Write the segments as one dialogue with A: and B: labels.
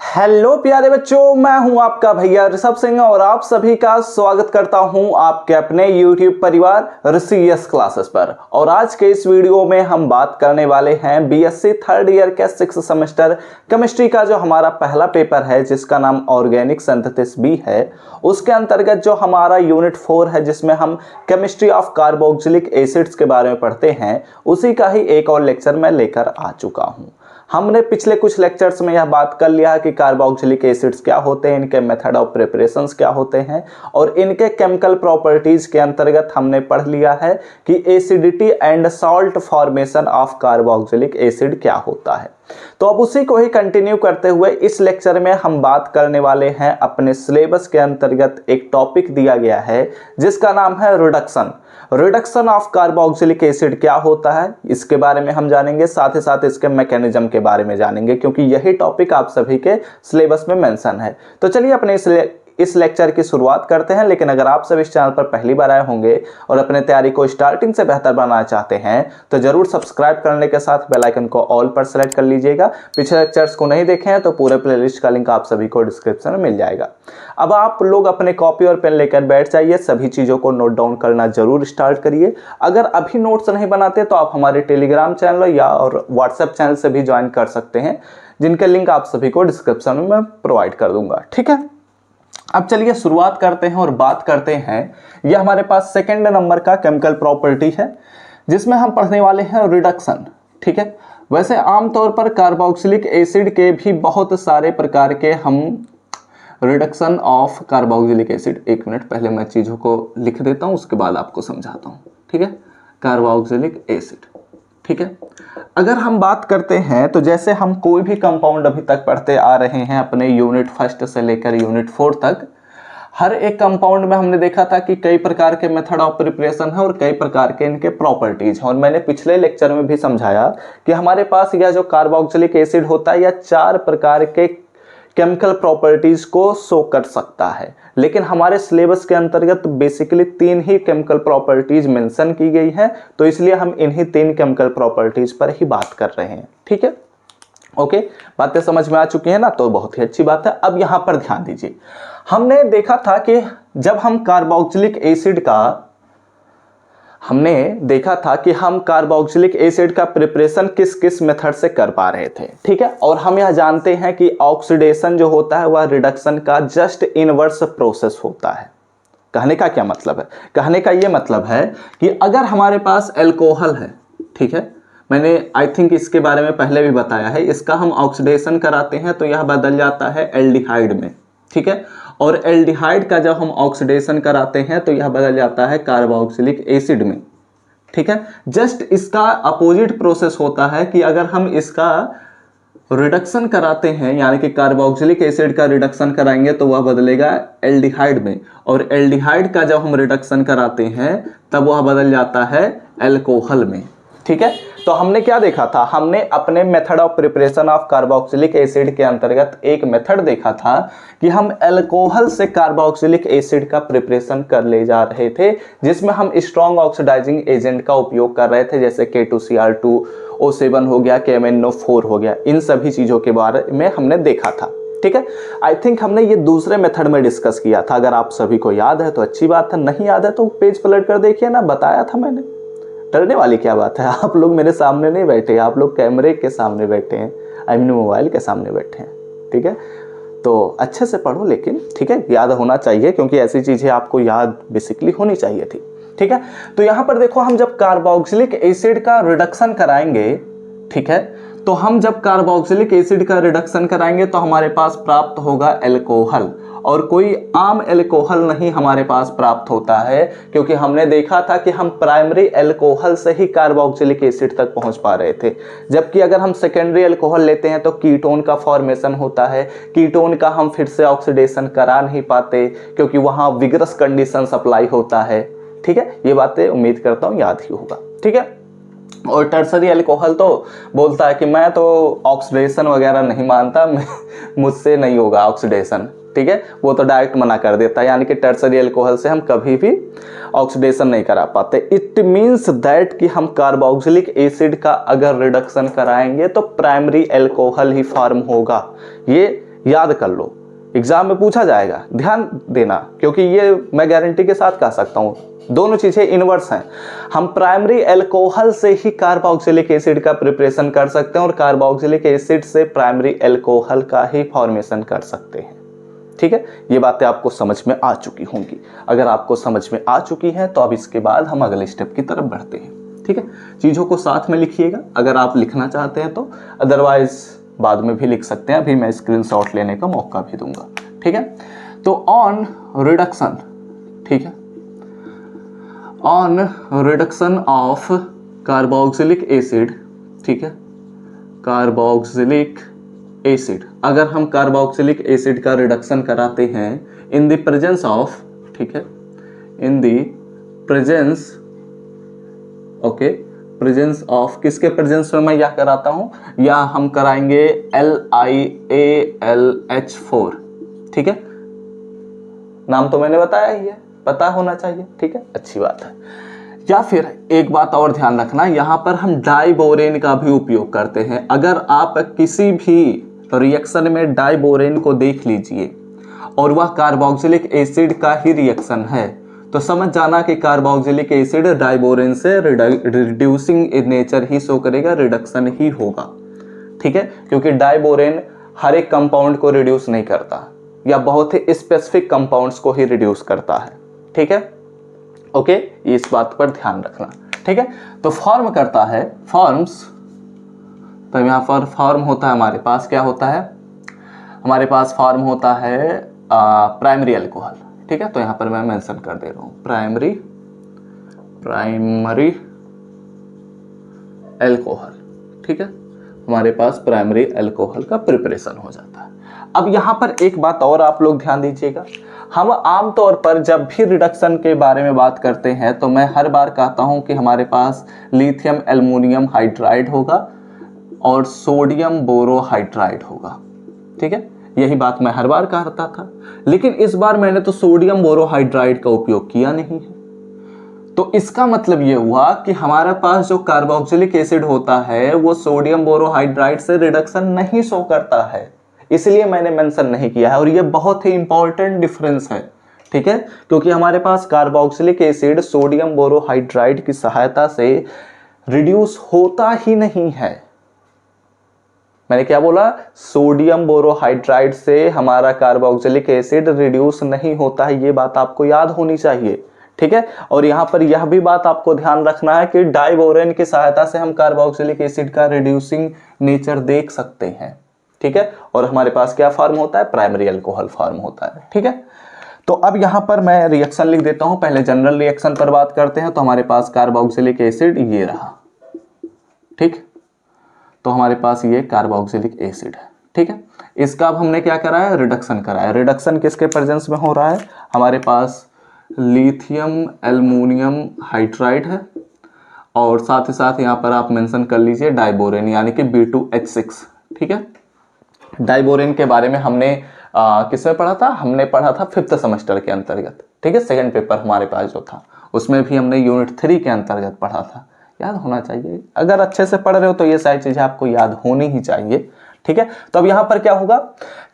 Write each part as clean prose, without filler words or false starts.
A: Hello प्यारे बच्चों, मैं हूं आपका भैया ऋषभ सिंह और आप सभी का स्वागत करता हूं आपके अपने YouTube परिवार ऋषियस क्लासेस पर। और आज के इस वीडियो में हम बात करने वाले हैं बीएससी थर्ड ईयर के 6th सेमेस्टर केमिस्ट्री का जो हमारा पहला पेपर है जिसका नाम ऑर्गेनिक सिंथेसिस बी है। उसके अंतर्गत जो हमारा यूनिट 4 है जिसमें हम केमिस्ट्री ऑफ कार्बोक्सिलिक एसिड्स के बारे में पढ़ते हैं, उसी का ही एक और लेक्चर मैं लेकर आ चुका हूँ। हमने पिछले कुछ लेक्चर्स में यह बात कर लिया है कि कार्बोक्सिलिक एसिड्स क्या होते हैं, इनके मेथड ऑफ प्रिपरेशंस क्या होते हैं और इनके केमिकल प्रॉपर्टीज के अंतर्गत हमने पढ़ लिया है कि acidity and salt formation of carboxylic acid क्या होता है। तो अब उसी को ही कंटिन्यू करते हुए इस लेक्चर में हम बात करने वाले हैं अपने सिलेबस के अंतर्गत एक टॉपिक दिया गया है जिसका नाम है रिडक्शन ऑफ कार्बोक्सिलिक एसिड क्या होता है, इसके बारे में हम जानेंगे। साथ ही साथ इसके मैकेनिज्म के बारे में जानेंगे क्योंकि यही टॉपिक आप सभी के सिलेबस में मेंशन है। तो चलिए अपने इस लेक्चर की शुरुआत करते हैं। लेकिन अगर आप सब इस चैनल पर पहली बार आए होंगे और अपने तैयारी को स्टार्टिंग से बेहतर बनाना चाहते हैं तो जरूर सब्सक्राइब करने के साथ बेल आइकन को ऑल पर सेलेक्ट कर लीजिएगा। पिछले लेक्चर्स को नहीं देखे हैं तो पूरे प्लेलिस्ट का लिंक आप सभी को डिस्क्रिप्शन में मिल जाएगा। अब आप लोग अपने कॉपी और पेन लेकर बैठ जाइए, सभी चीज़ों को नोट डाउन करना जरूर स्टार्ट करिए। अगर अभी नोट्स नहीं बनाते तो आप हमारे टेलीग्राम चैनल या और व्हाट्सएप चैनल से भी ज्वाइन कर सकते हैं, जिनके लिंक आप सभी को डिस्क्रिप्शन में मैं प्रोवाइड कर दूंगा। ठीक है, अब चलिए शुरुआत करते हैं और बात करते हैं। यह हमारे पास सेकंड नंबर का केमिकल प्रॉपर्टी है जिसमें हम पढ़ने वाले हैं रिडक्शन। ठीक है, वैसे आमतौर पर कार्बोक्सिलिक एसिड के भी बहुत सारे प्रकार के हम रिडक्शन ऑफ कार्बोक्सिलिक एसिड, एक मिनट पहले मैं चीज़ों को लिख देता हूँ उसके बाद आपको समझाता हूँ। ठीक है, कार्बोक्सिलिक एसिड। ठीक है, अगर हम बात करते हैं तो जैसे हम कोई भी कंपाउंड अभी तक पढ़ते आ रहे हैं अपने यूनिट 1 से लेकर यूनिट 4 तक, हर एक कंपाउंड में हमने देखा था कि कई प्रकार के मेथड ऑफ प्रिपरेशन है और कई प्रकार के इनके प्रॉपर्टीज हैं। और मैंने पिछले लेक्चर में भी समझाया कि हमारे पास यह जो कार्बोक्सिलिक एसिड होता है यह 4 प्रकार के केमिकल प्रॉपर्टीज को शो कर सकता है, लेकिन हमारे सिलेबस के अंतर्गत बेसिकली 3 ही केमिकल प्रॉपर्टीज मेंशन की गई है, तो इसलिए हम इन्हीं 3 केमिकल प्रॉपर्टीज पर ही बात कर रहे हैं। ठीक है, ओके, बातें समझ में आ चुकी है ना, तो बहुत ही अच्छी बात है। अब यहां पर ध्यान दीजिए, हमने देखा था कि जब हम कार्बोक्सिलिक एसिड का प्रिपरेशन किस किस मेथड से कर पा रहे थे। ठीक है, और हम यह जानते हैं कि ऑक्सीडेशन जो होता है वह रिडक्शन का जस्ट इनवर्स प्रोसेस होता है। कहने का क्या मतलब है? कहने का यह मतलब है कि अगर हमारे पास अल्कोहल है, ठीक है, मैंने आई थिंक इसके बारे में पहले भी बताया है, इसका हम ऑक्सीडेशन कराते हैं तो यह बदल जाता है एल्डिहाइड में। ठीक है, और एल्डिहाइड का जब हम ऑक्सीडेशन कराते हैं तो यह बदल जाता है कार्बोक्सिलिक एसिड में। ठीक है, जस्ट इसका अपोजिट प्रोसेस होता है कि अगर हम इसका रिडक्शन कराते हैं यानी कि कार्बोक्सिलिक एसिड का रिडक्शन कराएंगे तो वह बदलेगा एल्डिहाइड में, और एल्डिहाइड का जब हम रिडक्शन कराते हैं तब वह बदल जाता है अल्कोहल में। ठीक है, तो हमने क्या देखा था? हमने अपने method of preparation of carboxylic acid के अंतर्गत एक मेथड देखा था कि हम अल्कोहल से कार्बोक्सिलिक एसिड का प्रिपरेशन कर ले जा रहे थे, जिसमें हम स्ट्रॉन्ग ऑक्सीडाइजिंग एजेंट का उपयोग कर रहे थे, जैसे K2Cr2, O7 हो गया, KMnO4 हो गया, इन सभी चीज़ों के बारे में हमने देखा था। ठीक है, आई थिंक हमने ये दूसरे मेथड में डिस्कस किया था। अगर आप सभी को याद है तो अच्छी बात है, नहीं याद है तो पेज पलट कर देखिए ना, बताया था मैंने। डरने वाली क्या बात है? आप लोग मेरे सामने नहीं बैठे, आप लोग कैमरे के सामने बैठे हैं, आई मीन मोबाइल के सामने बैठे हैं। ठीक है, तो अच्छे से पढ़ो, लेकिन ठीक है, याद होना चाहिए क्योंकि ऐसी चीज़ें आपको याद बेसिकली होनी चाहिए थी। ठीक है, तो यहाँ पर देखो, हम जब कार्बोक्सिलिक एसिड का रिडक्शन कराएंगे, ठीक है, तो हम जब कार्बोक्सिलिक एसिड का रिडक्शन कराएंगे तो हमारे पास प्राप्त होगा अल्कोहल, और कोई आम अल्कोहल नहीं हमारे पास प्राप्त होता है, क्योंकि हमने देखा था कि हम प्राइमरी अल्कोहल से ही कार्बोक्सिलिक एसिड तक पहुंच पा रहे थे, जबकि अगर हम सेकेंडरी अल्कोहल लेते हैं तो कीटोन का फॉर्मेशन होता है। कीटोन का हम फिर से ऑक्सीडेशन करा नहीं पाते क्योंकि वहां विगरस कंडीशन अप्लाई होता है। ठीक है, ये बातें उम्मीद करता हूँ याद ही होगा। ठीक है, और टर्सरी अल्कोहल तो बोलता है कि मैं तो ऑक्सीडेशन वगैरह नहीं मानता, मुझसे नहीं होगा ऑक्सीडेशन। ठीक है, वो तो डायरेक्ट मना कर देता है, यानी कि टर्सरी अल्कोहल से हम कभी भी ऑक्सीडेशन नहीं करा पाते। इट मीन्स दैट कि हम कार्बोक्सिलिक एसिड का अगर रिडक्शन कराएंगे तो प्राइमरी अल्कोहल ही फॉर्म होगा। ये याद कर लो, एग्जाम में पूछा जाएगा, ध्यान देना, क्योंकि ये मैं गारंटी के साथ कह सकता हूँ दोनों चीजें इनवर्स हैं। हम प्राइमरी अल्कोहल से ही कार्बोक्सिलिक एसिड का प्रिपरेशन कर सकते हैं और कार्बोक्सिलिक एसिड से प्राइमरी अल्कोहल का ही फॉर्मेशन कर सकते हैं। ठीक है, ये बातें आपको समझ में आ चुकी होंगी। अगर आपको समझ में आ चुकी हैं तो अब इसके बाद हम अगले स्टेप की तरफ बढ़ते हैं। ठीक है, चीज़ों को साथ में लिखिएगा अगर आप लिखना चाहते हैं तो, अदरवाइज बाद में भी लिख सकते हैं, अभी मैं स्क्रीनशॉट लेने का मौका भी दूंगा। ठीक है, तो ऑन रिडक्शन, ठीक है, on reduction of carboxylic acid, ठीक है, कार्बोक्सिलिक एसिड, अगर हम कार्बोक्सिलिक एसिड का रिडक्शन कराते हैं इन द प्रेजेंस ऑफ, ठीक है, in the presence, okay, presence of, किसके प्रेजेंस में मैं यह कराता हूं, या हम कराएंगे LiAlH4, ठीक है, नाम तो मैंने बताया ही है, पता होना चाहिए। ठीक है, अच्छी बात है। या फिर एक बात और ध्यान रखना, यहां पर हम डाइबोरेन का भी उपयोग करते हैं। अगर आप किसी भी रिएक्शन में डाइबोरेन को देख लीजिए और वह कार्बोक्सिलिक एसिड का ही रिएक्शन है तो समझ जाना कि कार्बोक्सिलिक एसिड डाइबोरेन से रिड्यूसिंग नेचर ही शो करेगा, रिडक्शन ही होगा। ठीक है, क्योंकि डाइबोरेन हर एक कंपाउंड को रिड्यूस नहीं करता, या बहुत ही स्पेसिफिक कंपाउंड्स को ही रिड्यूस करता है। ठीक है, ओके, इस बात पर ध्यान रखना। ठीक है, तो फॉर्म करता है, फॉर्म्स, तो यहाँ पर फॉर्म होता है हमारे पास, क्या होता है हमारे पास, फॉर्म होता है प्राइमरी अल्कोहल। ठीक है, तो यहाँ पर मैं मेंशन कर दे रहा हूँ प्राइमरी अल्कोहल। ठीक है, हमारे पास प्राइमरी अल्कोहल का प्रिपरेशन हो जाता है। अब यहाँ पर एक बात और आप लोग ध्यान दीजिएगा, हम आमतौर पर जब भी रिडक्शन के बारे में बात करते हैं तो मैं हर बार कहता हूँ कि हमारे पास लिथियम एल्युमिनियम हाइड्राइड होगा और सोडियम बोरोहाइड्राइड होगा। ठीक है, यही बात मैं हर बार कहता था, लेकिन इस बार मैंने तो सोडियम बोरोहाइड्राइड का उपयोग किया नहीं है। तो इसका मतलब यह हुआ कि हमारे पास जो कार्बोक्सिलिक एसिड होता है वो सोडियम बोरोहाइड्राइड से रिडक्शन नहीं शो करता है, इसलिए मैंने मेंशन नहीं किया है। और ये बहुत ही इंपॉर्टेंट डिफरेंस है। ठीक है, क्योंकि हमारे पास कार्बोक्सिलिक एसिड सोडियम बोरोहाइड्राइड की सहायता से रिड्यूस होता ही नहीं है। मैंने क्या बोला, सोडियम बोरोहाइड्राइड से हमारा कार्बोक्सिलिक एसिड रिड्यूस नहीं होता है, ये बात आपको याद होनी चाहिए। ठीक है, और यहां पर यह भी बात आपको ध्यान रखना है कि डाइबोरेन की सहायता से हम कार्बोक्सिलिक एसिड का रिड्यूसिंग नेचर देख सकते हैं। ठीक है, और हमारे पास क्या फॉर्म होता है, प्राइमरी अल्कोहल फॉर्म होता है। ठीक है, तो अब यहां पर मैं रिएक्शन लिख देता हूं, पहले जनरल रिएक्शन पर बात करते हैं। तो हमारे पास कार्बोक्सिलिक एसिड ये रहा, ठीक, तो हमारे पास ये कार्बोक्सिलिक एसिड है। ठीक है, इसका अब हमने क्या करा है, रिडक्शन करा है। रिडक्शन किसके प्रेजेंस में हो रहा है, हमारे पास लिथियम एल्युमिनियम हाइड्राइड है और साथ ही साथ यहाँ पर आप मेंशन कर लीजिए डाइबोरेन यानी कि B2H6। ठीक है, डाइबोरेन के बारे में हमने किसमें पढ़ा था, हमने पढ़ा था 5th सेमेस्टर के अंतर्गत। ठीक है, सेकंड पेपर हमारे पास जो था उसमें भी हमने यूनिट 3 के अंतर्गत पढ़ा था, याद होना चाहिए। अगर अच्छे से पढ़ रहे हो तो ये सारी चीजें आपको याद होनी ही चाहिए। ठीक है, तो अब यहाँ पर क्या होगा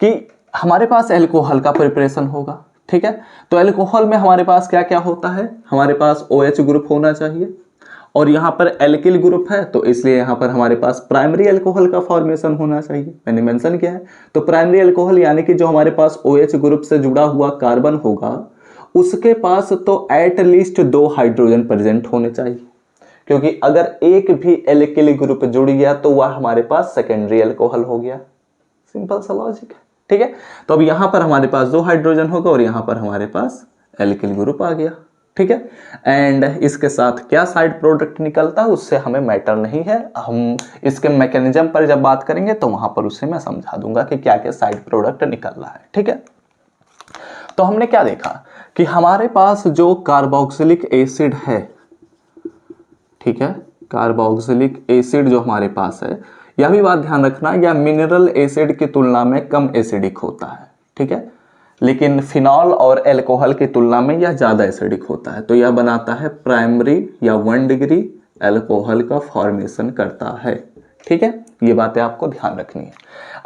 A: कि हमारे पास अल्कोहल का प्रिपरेशन होगा। ठीक है, तो अल्कोहल में हमारे पास क्या क्या होता है, हमारे पास OH ग्रुप होना चाहिए और यहाँ पर एल्किल ग्रुप है, तो इसलिए यहाँ पर हमारे पास प्राइमरी अल्कोहल का फॉर्मेशन होना चाहिए, मैंने मेंशन किया है। तो प्राइमरी अल्कोहल यानी कि जो हमारे पास OH ग्रुप से जुड़ा हुआ कार्बन होगा उसके पास तो एटलीस्ट 2 हाइड्रोजन प्रेजेंट होने चाहिए, क्योंकि अगर एक भी एल्किल ग्रुप जुड़ गया तो वह हमारे पास सेकेंडरी अल्कोहल हो गया। सिंपल सा लॉजिक है। ठीक है, तो अब यहां पर हमारे पास 2 हाइड्रोजन होगा और यहां पर हमारे पास एल्किल ग्रुप आ गया। ठीक है, एंड इसके साथ क्या साइड प्रोडक्ट निकलता है उससे हमें मैटर नहीं है, हम इसके मैकेनिज्म पर जब बात करेंगे तो वहां पर उसे मैं समझा दूंगा कि क्या क्या साइड प्रोडक्ट निकल रहा है। ठीक है, तो हमने क्या देखा कि हमारे पास जो कार्बोक्सिलिक एसिड है, ठीक है, कार्बोक्सिलिक एसिड जो हमारे पास है, यह भी बात ध्यान रखना, यह मिनरल एसिड की तुलना में कम एसिडिक होता है। ठीक है, लेकिन फिनॉल और अल्कोहल की तुलना में यह ज्यादा एसिडिक होता है, तो यह बनाता है प्राइमरी या 1 डिग्री अल्कोहल का फॉर्मेशन करता है। ठीक है, ये बातें आपको ध्यान रखनी है।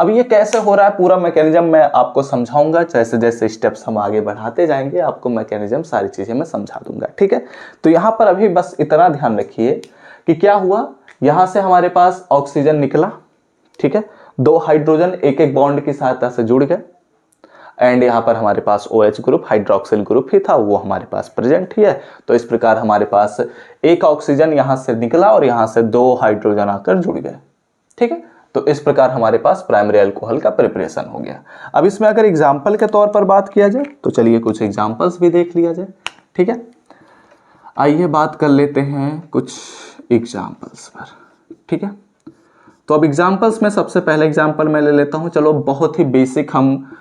A: अब ये कैसे हो रहा है पूरा मैकेनिज्म मैं आपको समझाऊंगा, जैसे जैसे स्टेप्स हम आगे बढ़ाते जाएंगे आपको मैकेनिज्म सारी चीजें मैं समझा दूंगा। ठीक है, तो यहाँ पर अभी बस इतना ध्यान रखिए कि क्या हुआ, यहां से हमारे पास ऑक्सीजन निकला, ठीक है, 2 हाइड्रोजन एक एक बॉन्ड की सहायता से जुड़ गए, एंड यहाँ पर हमारे पास OH ग्रुप हाइड्रोक्सिल ग्रुप ही था वो हमारे पास प्रेजेंट ही है। तो इस प्रकार हमारे पास एक ऑक्सीजन यहां से निकला और यहां से 2 हाइड्रोजन आकर जुड़ गए। ठीक है, तो इस प्रकार हमारे पास प्राइमरी अल्कोहल का प्रिपरेशन हो गया। अब इसमें अगर एग्जाम्पल के तौर पर बात किया जाए तो चलिए कुछ एग्जाम्पल्स भी देख लिया जाए। ठीक है, आइए बात कर लेते हैं कुछ एग्जाम्पल्स पर। ठीक है, तो अब एग्जाम्पल्स में सबसे पहले एग्जाम्पल मैं ले लेता हूं, चलो बहुत ही बेसिक हम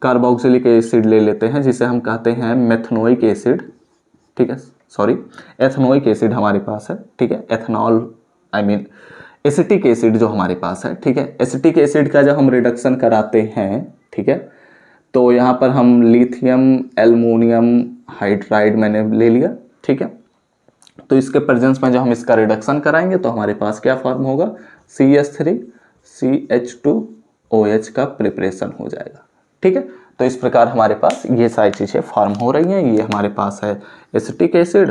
A: कार्बोक्सिलिक एसिड ले लेते हैं जिसे हम कहते हैं मेथनोइक एसिड। ठीक है, सॉरी एथनोइक एसिड हमारे पास है। ठीक है, एथनॉल एसिटिक एसिड जो हमारे पास है। ठीक है, एसिटिक एसिड का जब हम रिडक्शन कराते हैं, ठीक है, तो यहाँ पर हम लिथियम एल्युमिनियम हाइड्राइड मैंने ले लिया। ठीक है, तो इसके प्रेजेंस में जब हम इसका रिडक्शन कराएंगे तो हमारे पास क्या फॉर्म होगा, CH3CH2OH का प्रिपरेशन हो जाएगा। ठीक है, तो इस प्रकार हमारे पास ये सारी चीज़ें फॉर्म हो रही हैं। ये हमारे पास है एसिटिक एसिड।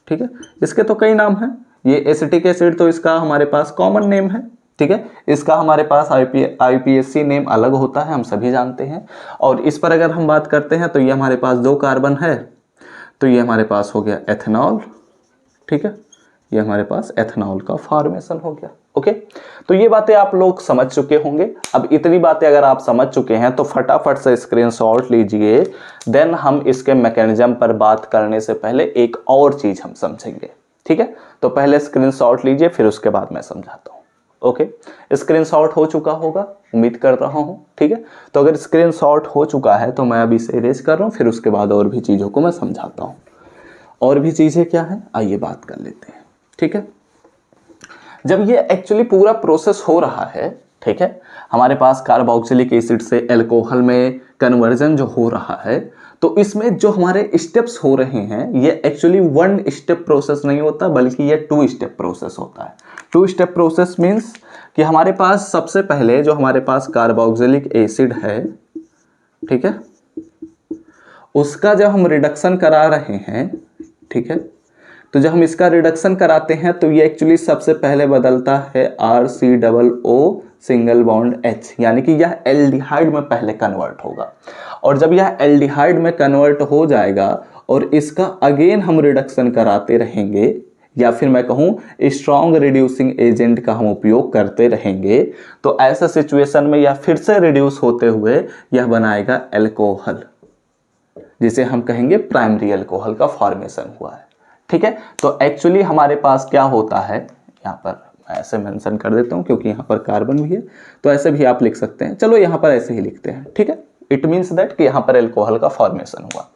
A: ठीक है, इसके तो कई नाम हैं, ये एसिटिक एसिड तो इसका हमारे पास कॉमन नेम है। ठीक है, इसका हमारे पास IPSC नेम अलग होता है, हम सभी जानते हैं। और इस पर अगर हम बात करते हैं तो ये हमारे पास 2 कार्बन है, तो ये हमारे पास हो गया एथेनॉल। ठीक है, ये हमारे पास एथेनॉल का फॉर्मेशन हो गया। ओके, तो ये बातें आप लोग समझ चुके होंगे। अब इतनी बातें अगर आप समझ चुके हैं तो फटाफट से स्क्रीनशॉट लीजिए। देन हम इसके मैकेनिज्म पर बात करने से पहले एक और चीज हम समझेंगे। ठीक है, तो पहले स्क्रीनशॉट लीजिए फिर उसके बाद मैं समझाता हूँ। ओके, स्क्रीनशॉट हो चुका होगा उम्मीद कर रहा हूँ। ठीक है, तो अगर स्क्रीनशॉट हो चुका है तो मैं अभी इसे इरेज कर रहा हूँ, फिर उसके बाद और भी चीज़ों को मैं समझाता हूँ। और भी चीज़ें क्या है आइए बात कर लेते हैं। ठीक है, जब ये एक्चुअली पूरा प्रोसेस हो रहा है, ठीक है, हमारे पास कार्बोक्सिलिक एसिड से अल्कोहल में कन्वर्जन जो हो रहा है, तो इसमें जो हमारे स्टेप्स हो रहे हैं ये एक्चुअली 1 स्टेप प्रोसेस नहीं होता बल्कि ये 2 स्टेप प्रोसेस होता है। 2 स्टेप प्रोसेस मीन्स कि हमारे पास सबसे पहले जो हमारे पास कार्बोक्सिलिक एसिड है, ठीक है, उसका जब हम रिडक्शन करा रहे हैं, ठीक है, तो जब हम इसका रिडक्शन कराते हैं तो ये एक्चुअली सबसे पहले बदलता है RCOO सिंगल बॉन्ड H, यानी कि यह एल्डिहाइड में पहले कन्वर्ट होगा। और जब यह एल्डिहाइड में कन्वर्ट हो जाएगा और इसका अगेन हम रिडक्शन कराते रहेंगे, या फिर मैं कहूँ स्ट्रॉन्ग रिड्यूसिंग एजेंट का हम उपयोग करते रहेंगे, तो ऐसा सिचुएशन में यह फिर से रिड्यूस होते हुए यह बनाएगा अल्कोहल, जिसे हम कहेंगे प्राइमरी अल्कोहल का फॉर्मेशन हुआ है। ठीक है, तो एक्चुअली हमारे पास क्या होता है, यहाँ पर मैं ऐसे मेंशन कर देता हूँ क्योंकि यहाँ पर कार्बन भी है, तो ऐसे भी आप लिख सकते हैं। चलो यहाँ पर ऐसे ही लिखते हैं। ठीक है, इट मीन्स दैट कि यहाँ पर अल्कोहल का फॉर्मेशन हुआ।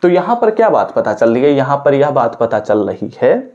A: तो यहाँ पर क्या बात पता चल रही है, यहाँ पर यह बात पता चल रही है,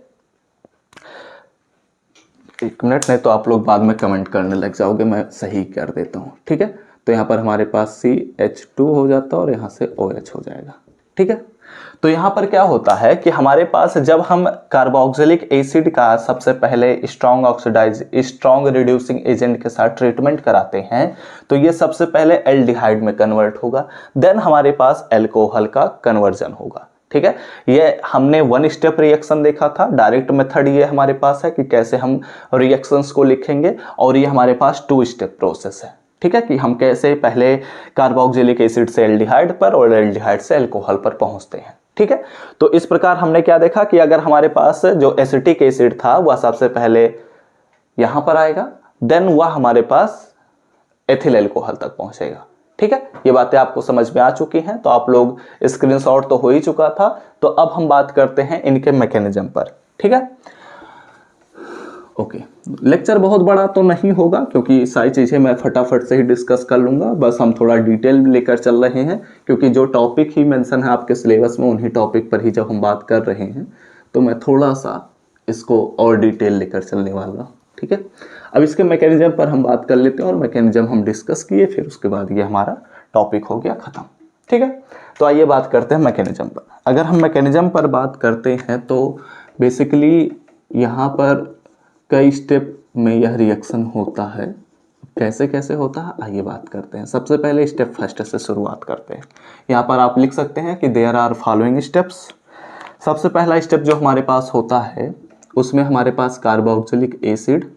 A: एक मिनट, नहीं तो आप लोग बाद में कमेंट करने लग जाओगे, मैं सही कर देता हूँ। ठीक है, तो यहाँ पर हमारे पास CH2 हो जाता है और यहाँ से OH हो जाएगा। ठीक है, तो यहाँ पर क्या होता है कि हमारे पास जब हम कार्बोक्सिलिक एसिड का सबसे पहले स्ट्रॉन्ग रिड्यूसिंग एजेंट के साथ ट्रीटमेंट कराते हैं तो ये सबसे पहले एल्डिहाइड में कन्वर्ट होगा, देन हमारे पास अल्कोहल का कन्वर्जन होगा। ठीक है, ये हमने 1 स्टेप रिएक्शन देखा था, डायरेक्ट मेथड ये हमारे पास है कि कैसे हम रिएक्शंस को लिखेंगे, और ये हमारे पास 2 स्टेप प्रोसेस है। ठीक है, कि हम कैसे पहले कार्बोक्सिलिक एसिड से एल्डिहाइड पर और एल्डिहाइड से अल्कोहल पर पहुंचते हैं। ठीक है, तो इस प्रकार हमने क्या देखा कि अगर हमारे पास जो एसिटिक एसिड था वह सबसे पहले यहां पर आएगा, देन वह हमारे पास एथिल अल्कोहल तक पहुंचेगा। ठीक है, ये बातें आपको समझ में आ चुकी हैं, तो आप लोग स्क्रीनशॉट तो हो ही चुका था। तो अब हम बात करते हैं इनके मैकेनिज्म पर। ठीक है, ओके, लेक्चर बहुत बड़ा तो नहीं होगा क्योंकि सारी चीज़ें मैं फटाफट से ही डिस्कस कर लूँगा, बस हम थोड़ा डिटेल लेकर चल रहे हैं क्योंकि जो टॉपिक ही मेंशन है आपके सिलेबस में उन्हीं टॉपिक पर ही जब हम बात कर रहे हैं तो मैं थोड़ा सा इसको और डिटेल लेकर चलने वाला। ठीक है, अब इसके मैकेनिज्म पर हम बात कर लेते हैं और मैकेनिज्म हम डिस्कस किए, फिर उसके बाद ये हमारा टॉपिक हो गया ख़त्म। ठीक है, तो आइए बात करते हैं मैकेनिज्म पर। अगर हम मैकेनिज्म पर बात करते हैं तो बेसिकली यहाँ पर कई स्टेप में यह रिएक्शन होता है। कैसे कैसे होता है आइए बात करते हैं। सबसे पहले स्टेप फर्स्ट से शुरुआत करते हैं। यहाँ पर आप लिख सकते हैं कि देयर आर फॉलोइंग स्टेप्स। सबसे पहला स्टेप जो हमारे पास होता है उसमें हमारे पास कार्बोक्सिलिक एसिड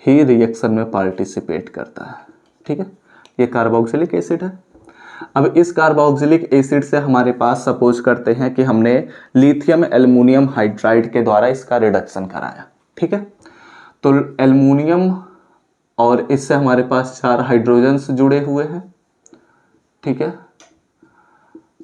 A: ही रिएक्शन में पार्टिसिपेट करता है। ठीक है, ये कार्बोक्सिलिक एसिड है। अब इस कार्बोक्सिलिक एसिड से हमारे पास सपोज करते हैं कि हमने लिथियम एल्युमिनियम हाइड्राइड के द्वारा इसका रिडक्शन कराया। ठीक है, तो एल्युमिनियम और इससे हमारे पास 4 हाइड्रोजन्स जुड़े हुए हैं। ठीक है,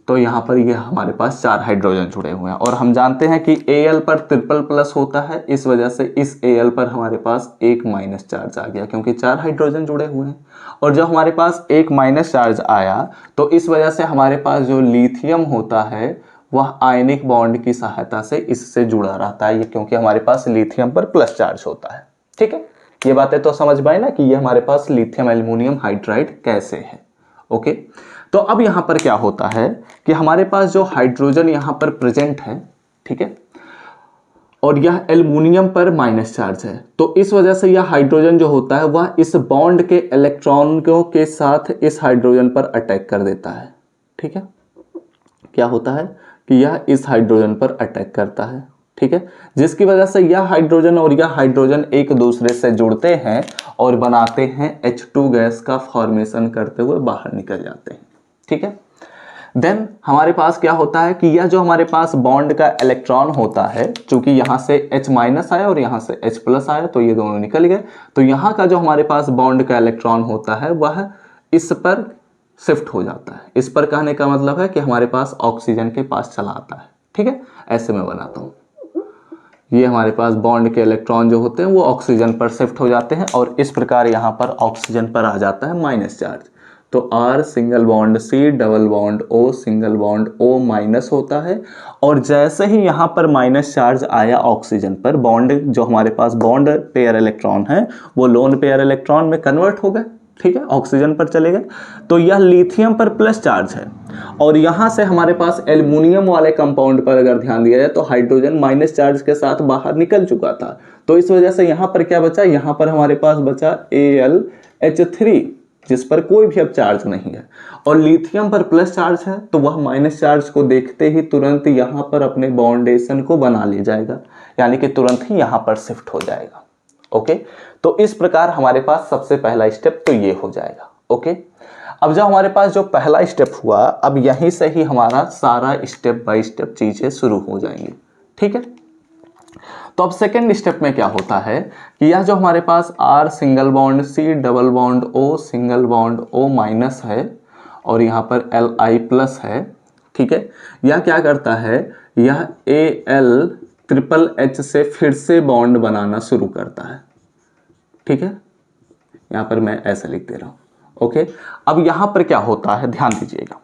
A: तो यहाँ पर ये हमारे पास 4 हाइड्रोजन जुड़े हुए हैं और हम जानते हैं कि Al पर ट्रिपल प्लस होता है, इस वजह से इस Al पर हमारे पास एक माइनस चार्ज आ गया क्योंकि 4 हाइड्रोजन जुड़े हुए हैं। और जब हमारे पास एक माइनस चार्ज आया तो इस वजह से हमारे पास जो लिथियम होता है वह आयनिक बॉन्ड की सहायता से इससे जुड़ा रहता है, ये क्योंकि हमारे पास लिथियम पर प्लस चार्ज होता है। ठीक है, ये बातें तो समझ पाए ना कि ये हमारे पास लिथियम एल्युमिनियम हाइड्राइड कैसे है। ओके, तो अब यहाँ पर क्या होता है कि हमारे पास जो हाइड्रोजन यहाँ पर प्रेजेंट है, ठीक है, और यह एल्युमिनियम पर माइनस चार्ज है, तो इस वजह से यह हाइड्रोजन जो होता है वह इस बॉन्ड के इलेक्ट्रॉनों के साथ इस हाइड्रोजन पर अटैक कर देता है। ठीक है, क्या होता है कि यह इस हाइड्रोजन पर अटैक करता है। ठीक है, जिसकी वजह से यह हाइड्रोजन और यह हाइड्रोजन एक दूसरे से जुड़ते हैं और बनाते हैं H2 गैस का फॉर्मेशन करते हुए बाहर निकल जाते हैं। ठीक है, देन हमारे पास क्या होता है कि यह जो हमारे पास बॉन्ड का इलेक्ट्रॉन होता है, चूंकि यहां से H माइनस आया और यहां से H प्लस आया तो ये दोनों निकल गए, तो यहां का जो हमारे पास बॉन्ड का इलेक्ट्रॉन होता है वह इस पर शिफ्ट हो जाता है। इस पर कहने का मतलब है कि हमारे पास ऑक्सीजन के पास चला आता है। ठीक है, ऐसे मैं बनाता हूं, ये हमारे पास बॉन्ड के इलेक्ट्रॉन जो होते हैं वो ऑक्सीजन पर शिफ्ट हो जाते हैं और इस प्रकार यहाँ पर ऑक्सीजन पर आ जाता है माइनस चार्ज। तो R single bond C double bond O single bond O minus होता है और जैसे ही यहाँ पर माइनस चार्ज आया ऑक्सीजन पर, बॉन्ड जो हमारे पास बॉन्ड पेयर इलेक्ट्रॉन है वो लोन पेयर इलेक्ट्रॉन में कन्वर्ट हो गए। ठीक है, ऑक्सीजन पर चले गए, तो यह लिथियम पर प्लस चार्ज है और यहां से हमारे पास एल्युमिनियम वाले कंपाउंड पर अगर ध्यान दिया जाए तो हाइड्रोजन माइनस चार्ज के साथ बाहर निकल चुका था, तो इस वजह से यहां पर क्या बचा, यहां पर हमारे पास बचा AlH3 जिस पर कोई भी अब चार्ज नहीं है और लिथियम पर प्लस चार्ज है, तो वह माइनस चार्ज को देखते ही तुरंत यहां पर अपने बॉन्डेशन को बना ले जाएगा, यानी कि तुरंत ही यहां पर शिफ्ट हो जाएगा। ओके, तो इस प्रकार हमारे पास सबसे पहला स्टेप तो ये हो जाएगा। ओके, अब जब हमारे पास जो पहला स्टेप हुआ, अब यहीं से ही हमारा सारा स्टेप बाय स्टेप चीजें शुरू हो जाएंगी। ठीक है, तो अब सेकेंड स्टेप में क्या होता है कि यह जो हमारे पास R single bond C double bond O single bond O minus है और यहाँ पर Li प्लस है। ठीक है, यह क्या करता है, यह Al ट्रिपल H से फिर से बॉन्ड बनाना शुरू करता है। ठीक है, यहाँ पर मैं ऐसे लिख दे रहा हूँ। ओके, अब यहाँ पर क्या होता है ध्यान दीजिएगा,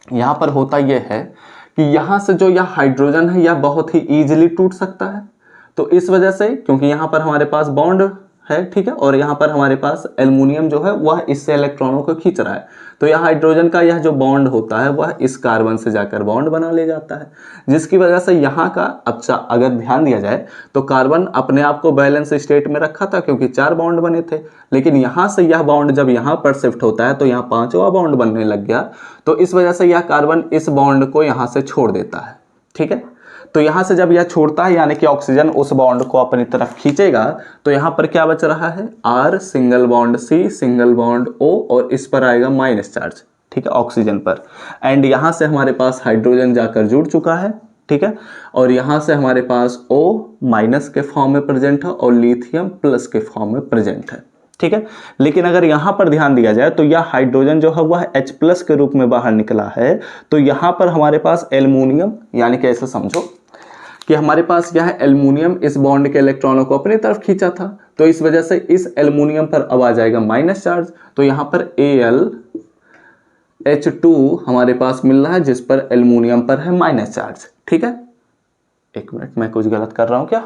A: यहाँ पर होता यह है कि यहाँ से जो यह हाइड्रोजन है यह बहुत ही इजीली टूट सकता है, तो इस वजह से क्योंकि यहाँ पर हमारे पास बॉन्ड है, ठीक है, और यहाँ पर हमारे पास एल्युमिनियम जो है वह इससे इलेक्ट्रॉनों को खींच रहा है, तो यह हाइड्रोजन का यह जो बॉन्ड होता है वह इस कार्बन से जाकर बॉन्ड बना ले जाता है, जिसकी वजह से यहाँ का अच्छा अगर ध्यान दिया जाए तो कार्बन अपने आप को बैलेंस स्टेट में रखा था क्योंकि 4 बॉन्ड बने थे, लेकिन यहाँ से यह बॉन्ड जब यहाँ पर शिफ्ट होता है तो यहाँ 5वां बॉन्ड बनने लग गया, तो इस वजह से यह कार्बन इस बॉन्ड को यहाँ से छोड़ देता है। ठीक है, तो यहां से जब यह छोड़ता है यानी कि ऑक्सीजन उस बॉन्ड को अपनी तरफ खींचेगा, तो यहां पर क्या बच रहा है, R single bond C single bond O और इस पर आएगा माइनस चार्ज। ठीक है, ऑक्सीजन पर, एंड यहां से हमारे पास हाइड्रोजन जाकर जुड़ चुका है। ठीक है, और यहां से हमारे पास O माइनस के फॉर्म में प्रेजेंट है और लिथियम प्लस के फॉर्म में प्रेजेंट है। ठीक है, लेकिन अगर यहां पर ध्यान दिया जाए तो यह हाइड्रोजन जो है वह H प्लस के रूप में बाहर निकला है, तो यहां पर हमारे पास एल्युमिनियम, यानी कि ऐसे समझो कि हमारे पास यह एल्युमिनियम इस बॉन्ड के इलेक्ट्रॉनों को अपनी तरफ खींचा था, तो इस वजह से इस एल्युमिनियम पर अब आ जाएगा माइनस चार्ज, तो यहां पर AlH2 हमारे पास मिल रहा है जिस पर एल्युमिनियम पर है माइनस चार्ज। ठीक है, एक मिनट, मैं कुछ गलत कर रहा हूं क्या,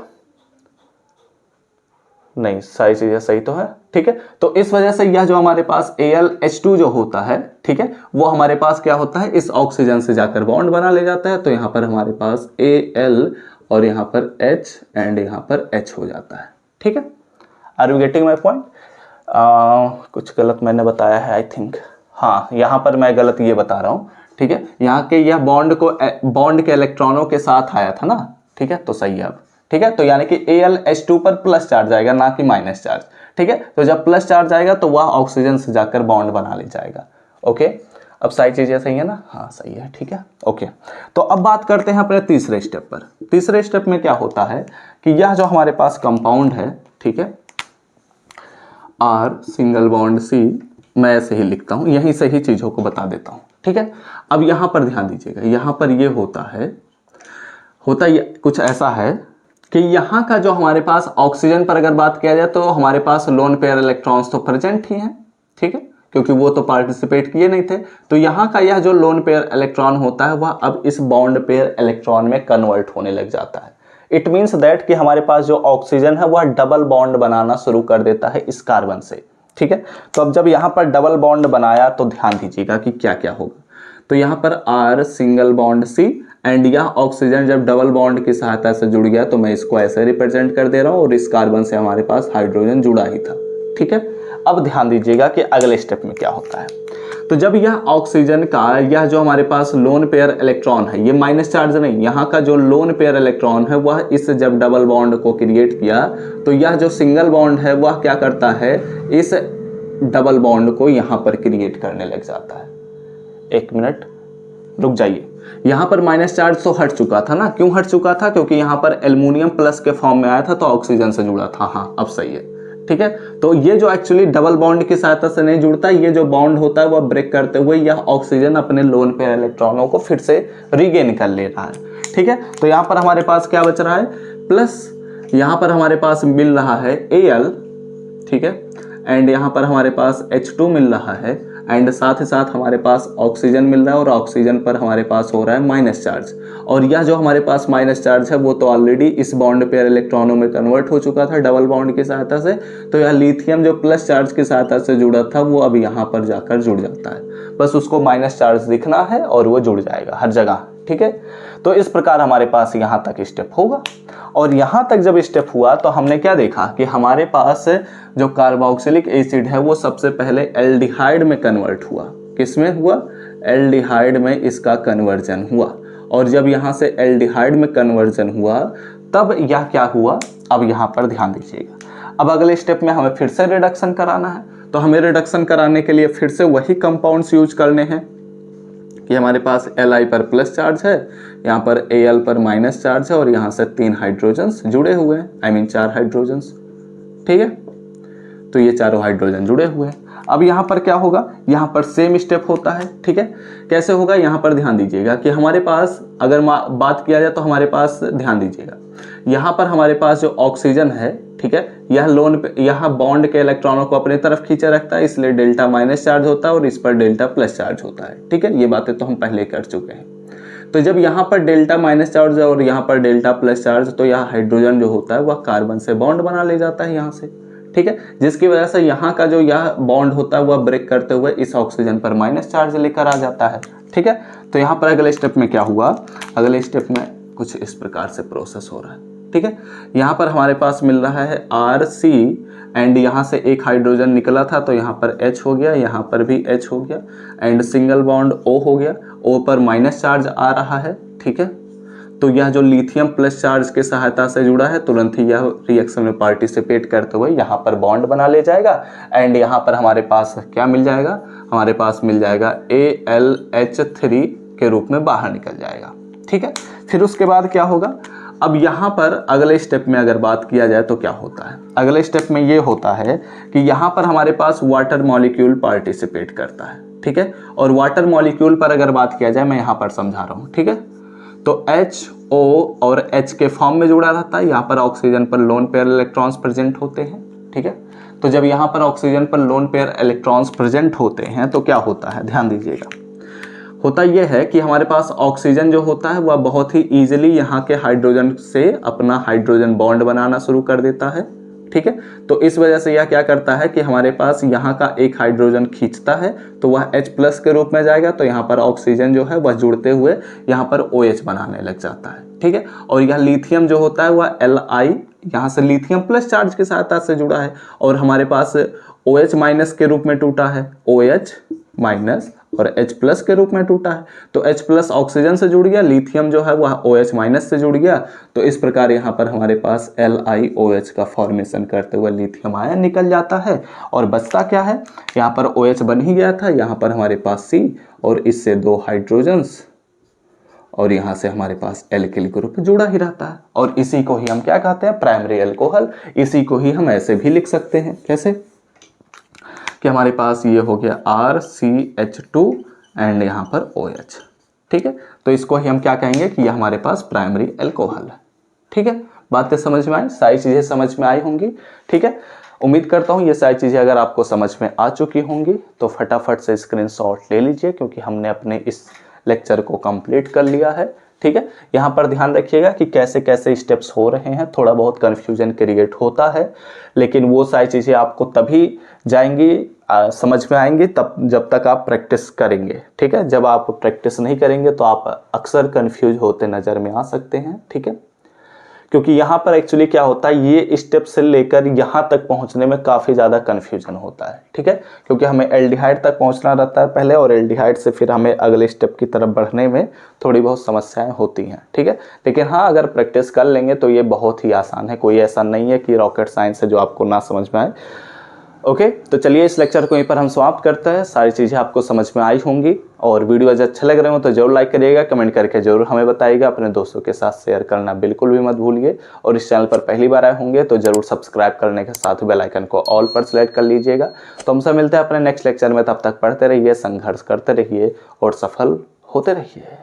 A: नहीं सारी चीजें सही तो है। ठीक है, तो इस वजह से यह जो हमारे पास AlH2 जो होता है, ठीक है, वो हमारे पास क्या होता है, इस ऑक्सीजन से जाकर बॉन्ड बना ले जाता है, तो यहां पर हमारे पास Al और यहां पर H एंड यहां पर H हो जाता है। ठीक है, are you getting my point? कुछ गलत मैंने बताया है आई थिंक, हाँ यहाँ पर मैं गलत ये बता रहा हूँ, ठीक है। यहाँ के यह बॉन्ड के इलेक्ट्रॉनों के साथ आया था ना, ठीक है, तो सही है अब, ठीक है। तो यानी कि Al H2 पर प्लस चार्ज आएगा, ना कि माइनस चार्ज, ठीक है। तो जब प्लस चार्ज आएगा तो वह ऑक्सीजन से जाकर बॉन्ड बना ले जाएगा। ओके, अब सारी चीजें सही है ना? हाँ सही है, ठीक है, ओके। तो अब बात करते हैं अपने तीसरे स्टेप पर। तीसरे स्टेप में क्या होता है कि यह जो हमारे पास कंपाउंड है, ठीक है, R सिंगल बॉन्ड C, मैं ऐसे ही लिखता हूं, यहीं से ही चीजों को बता देता हूं, ठीक है। अब यहां पर ध्यान दीजिएगा, यहां पर ये होता ये कुछ ऐसा है कि यहाँ का जो हमारे पास ऑक्सीजन पर अगर बात किया जाए तो हमारे पास लोन पेयर इलेक्ट्रॉन्स तो प्रेजेंट ही हैं, ठीक है, क्योंकि वो तो पार्टिसिपेट किए नहीं थे। तो यहाँ का यह जो लोन पेयर इलेक्ट्रॉन होता है वह अब इस बॉन्ड पेयर इलेक्ट्रॉन में कन्वर्ट होने लग जाता है। इट मीन्स दैट कि हमारे पास जो ऑक्सीजन है वह डबल बॉन्ड बनाना शुरू कर देता है इस कार्बन से, ठीक है। तो अब जब यहाँ पर डबल बॉन्ड बनाया तो ध्यान दीजिएगा कि क्या क्या होगा। तो यहाँ पर R single bond C, and यह ऑक्सीजन जब डबल बॉन्ड की सहायता से जुड़ गया तो मैं इसको ऐसे रिप्रेजेंट कर दे रहा हूँ, और इस कार्बन से हमारे पास हाइड्रोजन जुड़ा ही था, ठीक है। अब ध्यान दीजिएगा कि अगले स्टेप में क्या होता है। तो जब यह ऑक्सीजन का यह जो हमारे पास लोन पेयर इलेक्ट्रॉन है, ये माइनस चार्ज नहीं, यहाँ का जो लोन पेयर इलेक्ट्रॉन है वह इस जब डबल बॉन्ड को क्रिएट किया तो यह जो सिंगल बॉन्ड है वह क्या करता है, इस डबल बॉन्ड को यहाँ पर क्रिएट करने लग जाता है। एक मिनट रुक जाइए, यहाँ पर माइनस चार्ज तो हट चुका था ना, क्यों हट चुका था? क्योंकि यहाँ पर एल्युमिनियम प्लस के फॉर्म में आया था तो ऑक्सीजन से जुड़ा था। हाँ अब सही है, ठीक है। तो ये जो एक्चुअली डबल बॉन्ड की सहायता से नहीं जुड़ता, ये जो बॉन्ड होता है वह ब्रेक करते हुए यह ऑक्सीजन अपने लोन पेयर इलेक्ट्रॉनों को फिर से रीगेन कर ले रहा है, ठीक है। तो यहाँ पर हमारे पास क्या बच रहा है, प्लस यहाँ पर हमारे पास मिल रहा है Al, ठीक है, एंड यहाँ पर हमारे पास H2 मिल रहा है, एंड साथ ही साथ हमारे पास ऑक्सीजन मिल रहा है, और ऑक्सीजन पर हमारे पास हो रहा है माइनस चार्ज। और यह जो हमारे पास माइनस चार्ज है वो तो ऑलरेडी इस बॉन्ड पेयर इलेक्ट्रॉनों में कन्वर्ट हो चुका था डबल बॉन्ड की सहायता से। तो यह लिथियम जो प्लस चार्ज की सहायता से जुड़ा था वो अब यहाँ पर जाकर जुड़ जाता है, बस उसको माइनस चार्ज दिखना है और वो जुड़ जाएगा हर जगह, ठीक है। तो इस प्रकार हमारे पास यहाँ तक स्टेप होगा, और यहाँ तक जब स्टेप हुआ तो हमने क्या देखा कि हमारे पास जो कार्बोक्सिलिक एसिड है वो सबसे पहले एल्डिहाइड में कन्वर्ट हुआ। किस में हुआ? एल्डिहाइड में इसका कन्वर्जन हुआ, और जब यहाँ से एल्डिहाइड में कन्वर्जन हुआ तब यह क्या हुआ, अब यहाँ पर ध्यान दीजिएगा। अब अगले स्टेप में हमें फिर से रिडक्शन कराना है, तो हमें रिडक्शन कराने के लिए फिर से वही कंपाउंड्स यूज करने हैं कि हमारे पास Li पर प्लस चार्ज है, यहाँ पर Al पर माइनस चार्ज है, और यहाँ से 3 हाइड्रोजन्स जुड़े हुए हैं, आई मीन 4 हाइड्रोजन्स, ठीक है। तो ये चारों हाइड्रोजन जुड़े हुए हैं। अब यहाँ पर क्या होगा, यहाँ पर सेम स्टेप होता है, ठीक है। कैसे होगा, यहाँ पर ध्यान दीजिएगा कि हमारे पास अगर बात किया जाए तो हमारे पास ध्यान दीजिएगा, यहाँ पर हमारे पास जो ऑक्सीजन है, ठीक है, यह बॉन्ड के इलेक्ट्रॉनों को अपनी तरफ खींचे रखता है, इसलिए डेल्टा माइनस चार्ज होता है और इस पर डेल्टा प्लस चार्ज होता है, ठीक है। ये बातें तो हम पहले कर चुके हैं। तो जब यहाँ पर डेल्टा माइनस चार्ज और यहाँ पर डेल्टा प्लस चार्ज, तो यह हाइड्रोजन जो होता है वह कार्बन से बॉन्ड बना ले जाता है यहाँ से, ठीक है, जिसकी वजह से यहाँ का जो यह बॉन्ड होता है वह ब्रेक करते हुए इस ऑक्सीजन पर माइनस चार्ज लेकर आ जाता है, ठीक है। तो यहाँ पर अगले स्टेप में क्या हुआ, अगले स्टेप में कुछ इस प्रकार से प्रोसेस हो रहा है, ठीक है। यहाँ पर हमारे पास मिल रहा है RC, एंड यहाँ से एक हाइड्रोजन निकला था तो यहाँ पर H हो गया, यहाँ पर भी H हो गया, एंड सिंगल बॉन्ड O हो गया, O पर माइनस चार्ज आ रहा है, ठीक है। तो यह जो लिथियम प्लस चार्ज के सहायता से जुड़ा है तुरंत ही यह रिएक्शन में पार्टिसिपेट करते हुए यहाँ पर बॉन्ड बना ले जाएगा, एंड यहाँ पर हमारे पास क्या मिल जाएगा, हमारे पास मिल जाएगा AlH3 के रूप में बाहर निकल जाएगा, ठीक है। फिर उसके बाद क्या होगा, अब यहाँ पर अगले स्टेप में अगर बात किया जाए तो क्या होता है, अगले स्टेप में ये होता है कि यहाँ पर हमारे पास वाटर मॉलिक्यूल पार्टिसिपेट करता है, ठीक है। और वाटर मॉलिक्यूल पर अगर बात किया जाए, मैं यहाँ पर समझा रहा हूँ, ठीक है। तो HO और H के फॉर्म में जुड़ा रहता है, यहाँ पर ऑक्सीजन पर लोन पेयर इलेक्ट्रॉन्स प्रेजेंट होते हैं, ठीक है। तो जब यहाँ पर ऑक्सीजन पर लोन पेयर इलेक्ट्रॉन्स प्रेजेंट होते हैं तो क्या होता है, ध्यान दीजिएगा। होता यह है कि हमारे पास ऑक्सीजन जो होता है वह बहुत ही इजीली यहाँ के हाइड्रोजन से अपना हाइड्रोजन बॉन्ड बनाना शुरू कर देता है, ठीक है। तो इस वजह से यह क्या करता है कि हमारे पास यहाँ का एक हाइड्रोजन खींचता है तो वह H+ के रूप में जाएगा, तो यहाँ पर ऑक्सीजन जो है वह जुड़ते हुए यहाँ पर OH बनाने लग जाता है, ठीक है। और यह लिथियम जो होता है वह Li यहाँ से लिथियम प्लस चार्ज की सहायता से जुड़ा है और हमारे पास OH माइनस के रूप में टूटा है, OH माइनस और H प्लस के रूप में टूटा है। तो H प्लस ऑक्सीजन से जुड़ गया, लिथियम जो है वह OH माइनस से जुड़ गया। तो इस प्रकार यहाँ पर हमारे पास LiOH का फॉर्मेशन करते हुए लिथियम आयन निकल जाता है और बचता क्या है, यहाँ पर OH बन ही गया था, यहाँ पर हमारे पास C और इससे 2 हाइड्रोजन्स और यहाँ से हमारे पास एल्किल ग्रुप जुड़ा ही रहता है और इसी को ही हम क्या कहते हैं, प्राइमरी अल्कोहल। इसी को ही हम ऐसे भी लिख सकते हैं, कैसे कि हमारे पास ये हो गया RCH2 एंड यहाँ पर OH, ठीक है। तो इसको ही हम क्या कहेंगे कि ये हमारे पास प्राइमरी अल्कोहल है, ठीक है। बातें समझ में आई, सारी चीज़ें समझ में आई होंगी, ठीक है। उम्मीद करता हूँ ये सारी चीज़ें अगर आपको समझ में आ चुकी होंगी तो फटाफट से स्क्रीनशॉट ले लीजिए, क्योंकि हमने अपने इस लेक्चर को कंप्लीट कर लिया है, ठीक है। यहाँ पर ध्यान रखिएगा कि कैसे कैसे स्टेप्स हो रहे हैं, थोड़ा बहुत कन्फ्यूजन क्रिएट होता है, लेकिन वो सारी चीज़ें आपको तभी जाएंगी समझ में आएंगी तब जब तक आप प्रैक्टिस करेंगे, ठीक है। जब आप प्रैक्टिस नहीं करेंगे तो आप अक्सर कन्फ्यूज होते नज़र में आ सकते हैं, ठीक है। क्योंकि यहाँ पर एक्चुअली क्या होता है, ये स्टेप से लेकर यहाँ तक पहुँचने में काफ़ी ज़्यादा कन्फ्यूजन होता है, ठीक है। क्योंकि हमें एल्डिहाइड तक पहुँचना रहता है पहले और एल्डिहाइड से फिर हमें अगले स्टेप की तरफ बढ़ने में थोड़ी बहुत समस्याएं होती हैं, ठीक है। लेकिन हाँ, अगर प्रैक्टिस कर लेंगे तो ये बहुत ही आसान है, कोई ऐसा नहीं है कि रॉकेट साइंस है जो आपको ना समझ में आए। ओके, तो चलिए इस लेक्चर को यहीं पर हम समाप्त करते हैं। सारी चीज़ें आपको समझ में आई होंगी और वीडियो अगर अच्छा लग रहे हो तो जरूर लाइक करिएगा, कमेंट करके जरूर हमें बताइएगा, अपने दोस्तों के साथ शेयर करना बिल्कुल भी मत भूलिए और इस चैनल पर पहली बार आए होंगे तो जरूर सब्सक्राइब करने के साथ बेल आइकन को ऑल पर सेलेक्ट कर लीजिएगा। तो हमसे मिलते हैं अपने नेक्स्ट लेक्चर में, तब तक पढ़ते रहिए, संघर्ष करते रहिए और सफल होते रहिए।